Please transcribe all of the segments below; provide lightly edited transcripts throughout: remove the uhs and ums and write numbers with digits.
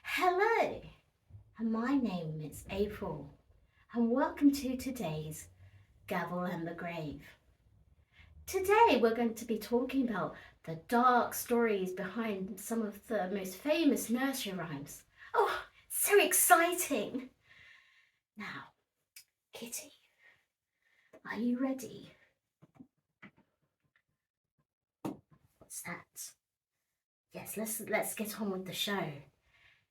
Hello, and my name is April, and welcome to today's Gavel and the Grave. Today we're going to be talking about the dark stories behind some of the most famous nursery rhymes. Oh, so exciting! Now, Kitty, are you ready? What's that? Yes, let's get on with the show.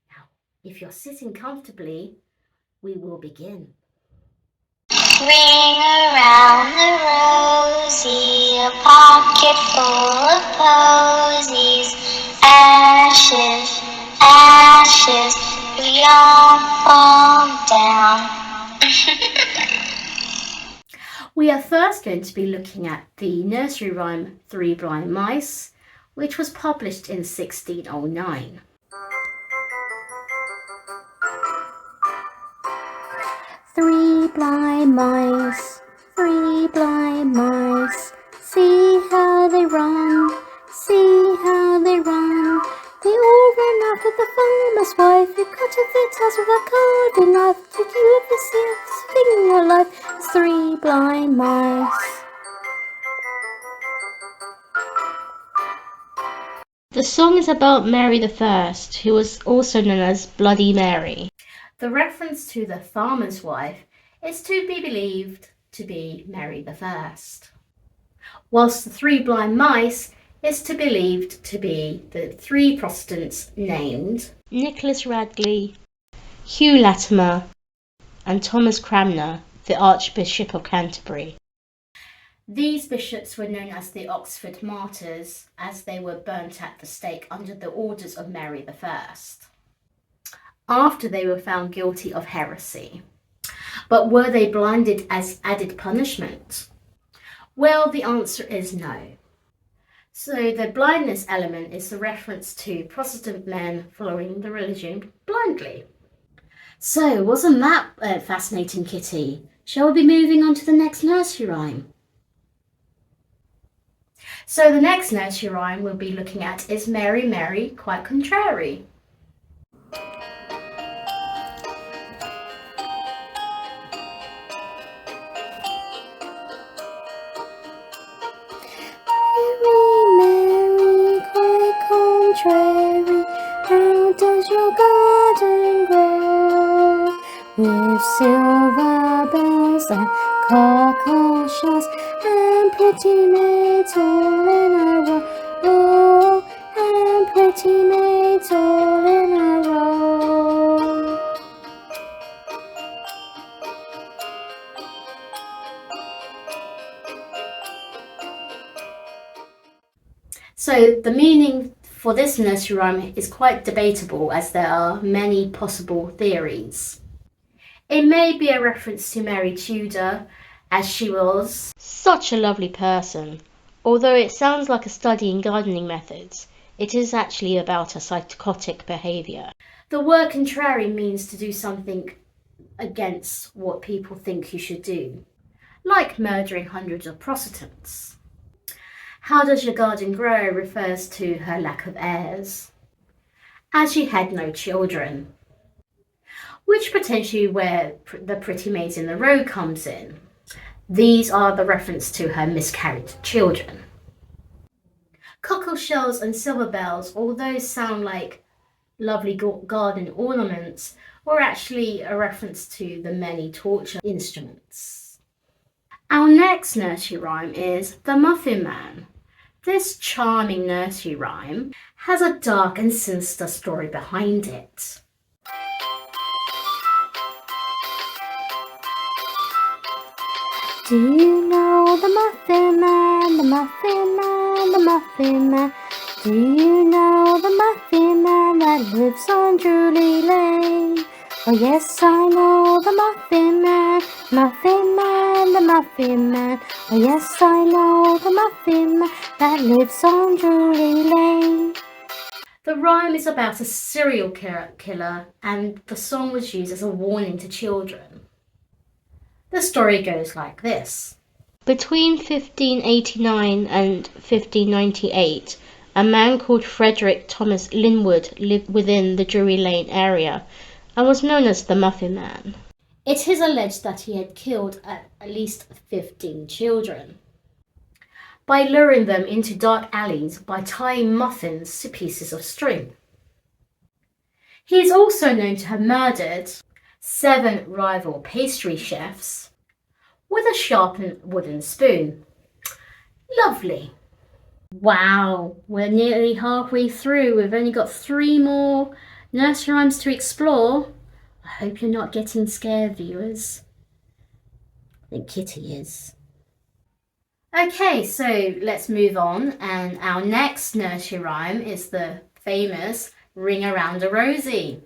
Now, if you're sitting comfortably, we will begin. Ring around the rosy, a pocket full of posies. Ashes, ashes, we all fall down. We are first going to be looking at the nursery rhyme Three Blind Mice, which was published in 1609. Three blind mice, see how they run, see how they run. They all ran after the farmer's wife, who cut off their tails with a carving knife. Did you ever see this thing in your life? It's three blind mice. The song is about Mary I, who was also known as Bloody Mary. The reference to the farmer's wife is to be believed to be Mary I, whilst the three blind mice is to be believed to be the three Protestants named Nicholas Radley, Hugh Latimer, and Thomas Cranmer, the Archbishop of Canterbury. These bishops were known as the Oxford Martyrs, as they were burnt at the stake under the orders of Mary I, after they were found guilty of heresy. But were they blinded as added punishment? Well, the answer is no. So the blindness element is the reference to Protestant men following the religion blindly. So, wasn't that fascinating, Kitty? Shall we be moving on to the next nursery rhyme? So the next nursery rhyme we'll be looking at is Mary, Mary, quite contrary. Mary, quite contrary, how does your garden grow? With silver bells and cockle shells and pretty maids all in a row. Oh, and pretty maids all in a row. So the meaning for this nursery rhyme is quite debatable, as there are many possible theories. It may be a reference to Mary Tudor, as she was Such a lovely person. Although it sounds like a study in gardening methods, it is actually about her psychotic behaviour. The word contrary means to do something against what people think you should do, like murdering hundreds of Protestants. How does your garden grow refers to her lack of heirs, as she had no children, which potentially where the pretty maids in the row comes in. These are the reference to her miscarried children. Cockle shells and silver bells, although sound like lovely garden ornaments, were actually a reference to the many torture instruments. Our next nursery rhyme is The Muffin Man. This charming nursery rhyme has a dark and sinister story behind it. Do you know the Muffin Man, the Muffin Man, the Muffin Man? Do you know the Muffin Man that lives on Drury Lane? Oh yes, I know the Muffin Man, Muffin Man, the Muffin Man. Oh yes, I know the Muffin Man that lives on Drury Lane. The rhyme is about a serial killer, and the song was used as a warning to children. The story goes like this. Between 1589 and 1598, A man called Frederick Thomas Linwood lived within the Drury Lane area and was known as the Muffin Man. It is alleged that he had killed at least 15 children by luring them into dark alleys by tying muffins to pieces of string. He is also known to have murdered 7 rival pastry chefs with a sharpened wooden spoon. Lovely. Wow, we're nearly halfway through. We've only got 3 more nursery rhymes to explore. I hope you're not getting scared, viewers. I think Kitty is. Okay, so let's move on. And our next nursery rhyme is the famous Ring Around a Rosie.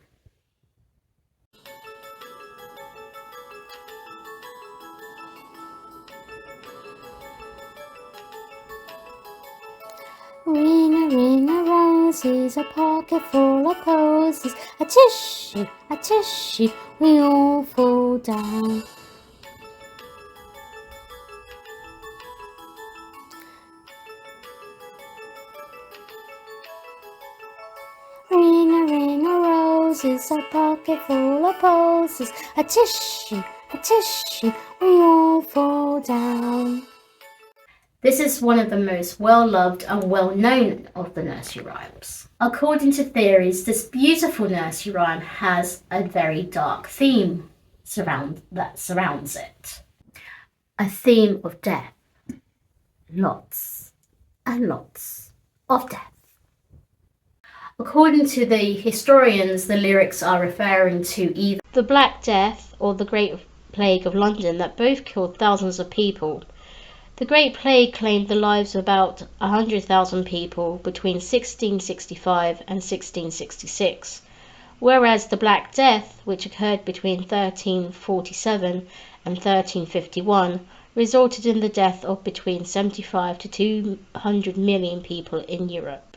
Ring a roses, a pocket full of posies, a tissue, we all fall down. Ring a roses, a pocket full of posies, a tissue, we all fall down. This is one of the most well-loved and well-known of the nursery rhymes. According to theories, this beautiful nursery rhyme has a very dark theme that surrounds it. A theme of death. Lots and lots of death. According to the historians, the lyrics are referring to either The Black Death or the Great Plague of London that both killed thousands of people. The Great Plague claimed the lives of about 100,000 people between 1665 and 1666, whereas the Black Death, which occurred between 1347 and 1351, resulted in the death of between 75 to 200 million people in Europe.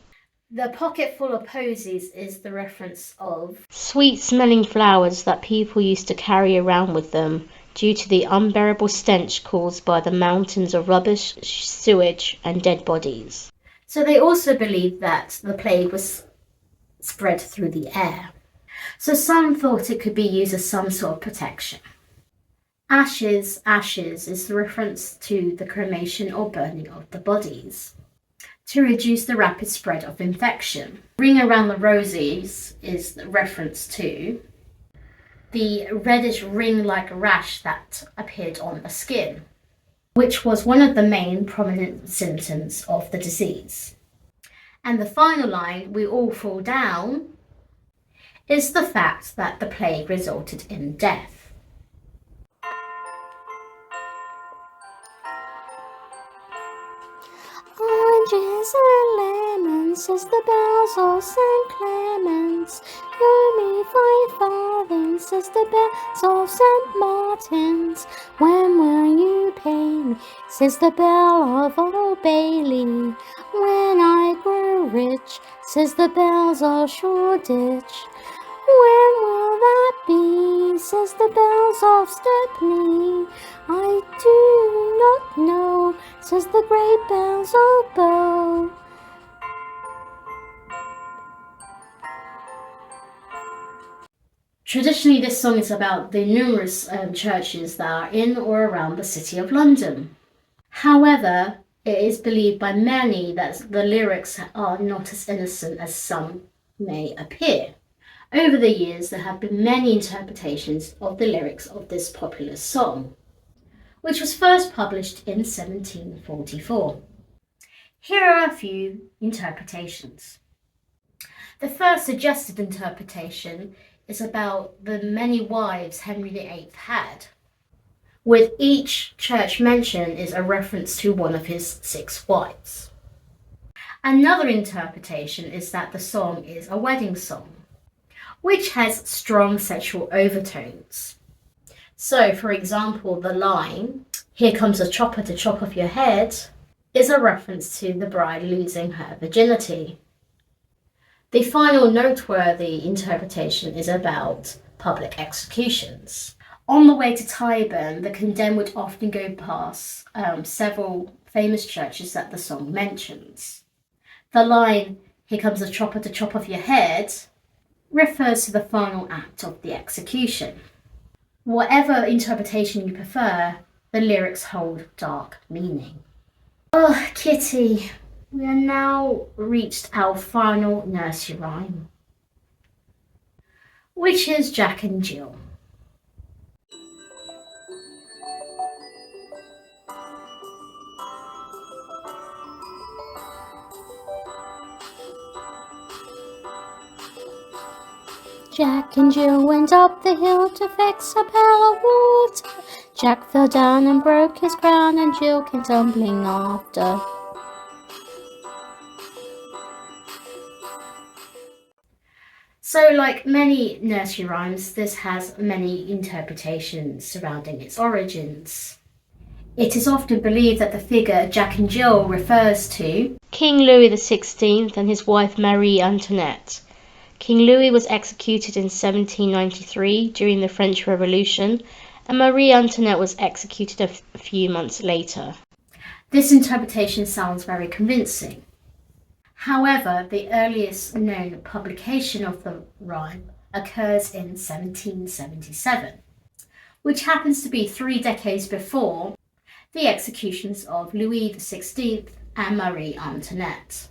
The pocket full of posies is the reference of Sweet-smelling flowers that people used to carry around with them due to the unbearable stench caused by the mountains of rubbish, sewage, and dead bodies. So they also believed that the plague was spread through the air. So some thought it could be used as some sort of protection. Ashes is the reference to the cremation or burning of the bodies to reduce the rapid spread of infection. Ring Around the Roses is the reference to the reddish ring-like rash that appeared on the skin, which was one of the main prominent symptoms of the disease. And the final line, we all fall down, is the fact that the plague resulted in death. Oranges and lemons, says the bells of St. Clement's. Hear me 5 farthings, says the bells of St. Martin's. When will you pay me, says the bell of Old Bailey. When I grow rich, says the bells of Shoreditch. When will that be, says the bells of Stepney. I do not know, says the great bells of Bow. Traditionally, this song is about the numerous churches that are in or around the City of London. However, it is believed by many that the lyrics are not as innocent as some may appear. Over the years, there have been many interpretations of the lyrics of this popular song, which was first published in 1744. Here are a few interpretations. The first suggested interpretation is about the many wives Henry VIII had, with each church mention is a reference to one of his 6 wives. Another interpretation is that the song is a wedding song, which has strong sexual overtones. So, for example, the line, "Here comes a chopper to chop off your head," is a reference to the bride losing her virginity. The final noteworthy interpretation is about public executions. On the way to Tyburn, the condemned would often go past several famous churches that the song mentions. The line, "Here comes a chopper to chop off your head," refers to the final act of the execution. Whatever interpretation you prefer, the lyrics hold dark meaning. Oh, Kitty, we are now reached our final nursery rhyme, which is Jack and Jill. Jack and Jill went up the hill to fetch a pail of water. Jack fell down and broke his crown, and Jill came tumbling after. So, like many nursery rhymes, this has many interpretations surrounding its origins. It is often believed that the figure Jack and Jill refers to King Louis XVI and his wife Marie Antoinette. King Louis was executed in 1793 during the French Revolution, and Marie Antoinette was executed a few months later. This interpretation sounds very convincing. However, the earliest known publication of the rhyme occurs in 1777, which happens to be 3 decades before the executions of Louis XVI and Marie Antoinette.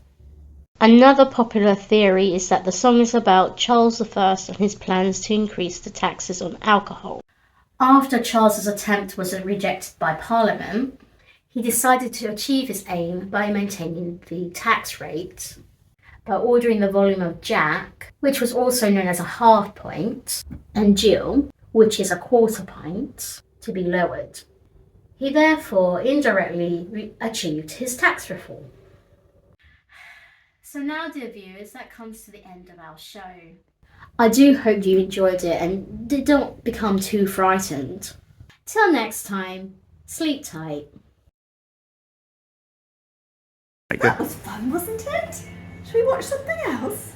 Another popular theory is that the song is about Charles I and his plans to increase the taxes on alcohol. After Charles's attempt was rejected by Parliament, he decided to achieve his aim by maintaining the tax rate by ordering the volume of Jack, which was also known as a half pint, and Jill, which is a quarter pint, to be lowered. He therefore indirectly achieved his tax reform. So now, dear viewers, that comes to the end of our show. I do hope you enjoyed it and don't become too frightened. Till next time, sleep tight. That was fun, wasn't it? Should we watch something else?